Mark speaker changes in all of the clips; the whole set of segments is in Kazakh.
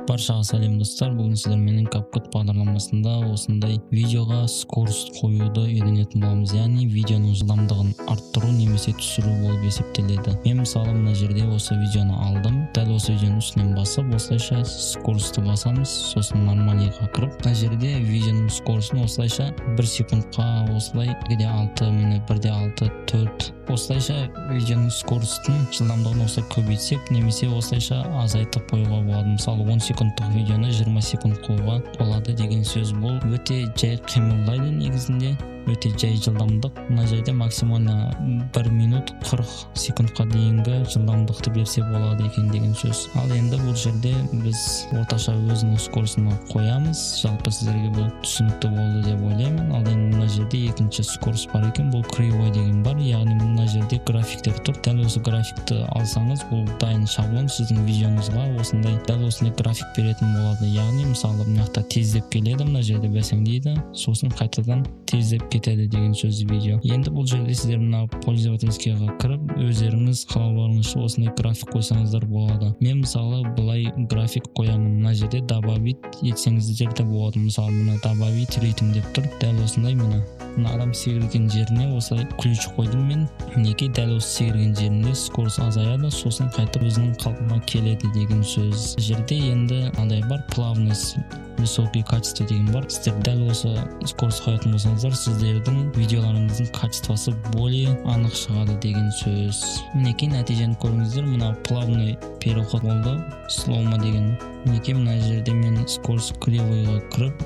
Speaker 1: Баршаға сәлем достар. Бүгін сіздермен CapCut бағдарламасында осындай видеоға скорост қоюды үйренетін боламыз. Яғни видеоның жылдамдығын арттыру немесе түсіру болып есептеледі. Мен мысалы мына жерде осы видеоны алдым. Дәл осы видеоның үстінен басып, осылайша скоростты басамыз. Сосын нормалиға кіріп, мына жерде видеоның скоростын осылайша 1 секундқа осылай 6 минут 1:6 4 осылайша видеоның скоростын жылдамдығын осылай көбейтсек, немесе осылайша азайтып қоюға болады. Мысалы 10 секундтық видеоны 20 секунд қылуға болады деген сөз. Бұл өте жай қимылдайды негізінде. Өте жай жылдамдық. Мына жерде максимально 1 минут 40 секундқа дейінгі жылдамдықты берсе болады екен деген сөз. Ал енді бұл жерде біз орташа өзінің скоростын қоямыз. Жалпы сіздерге бұл түсінікті болды деп ойлаймын. Ал енді мына жерде екінші скорост бар екен. Бұл кривой деген бар. Яғни мына жерде графиктер тұр. Дәл осы графикті алсаңыз, бұл дайын шаблон сіздің видеоңызға осындай дәл осындай график беретін болады. Яғни мысалы мына жақта тездеп келеді, мына жерде бәсеңдейді, сосын қайтадан тездеп кетеді деген сөз видео. Енді бұл жерде сіздер мына пользовательскийға кіріп, өздеріңіз қалауларыңызша осындай график қойсаңыздар болады. Мен мысалы былай график қоямын. Мына жерде добавить етсеңіздер де болады. Мысалы мына добавить ритм деп тұр. Дәл осындай мына адам секірген жеріне осылай ключ қойдым мен. Неге дәл осы секірген жерінде скорост азаяды, сосын қайтып өзінің қалпына келеді деген сөз. Жерде енді андай бар, плавность, высокий качество деген бар. Сіздер дәл осы скорост қоятын болсаңыздар, сіздердің видеоларыңыздың качествосы более анық шығады деген сөз. Мінекей нәтижені көріңіздер. Мына плавный переход болды, слоумо деген. Мінекей мына жерде мен скорост кривойға кіріп,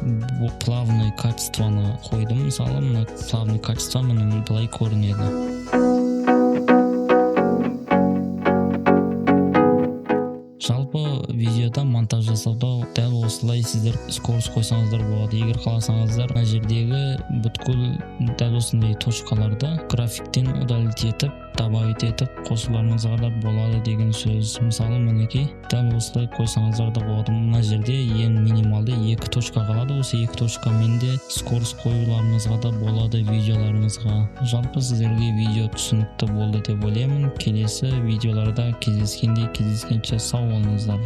Speaker 1: плавный качествоны қойдым. Мысалы мына плавный качество міне былай көрінеді. Жалпы видеода монтаж жасауда дәл осылай сіздер скорост қойсаңыздар болады. Егер қаласаңыздар, мына жердегі бүткіл дәл осындай точкаларды графиктен удалить етіп, добавить етіп қосуларыңызға да болады деген сөз. Мысалы мінекей дәл осылай қойсаңыздар да болады. Мына жерде ең минималды 2 точка қалады. Осы 2 точкамен де скорост қоюларыңызға да болады видеоларыңызға. Жалпы сіздерге видео түсінікті болды деп ойлаймын. Келесі видеоларда кездескенше сау болыңыздар.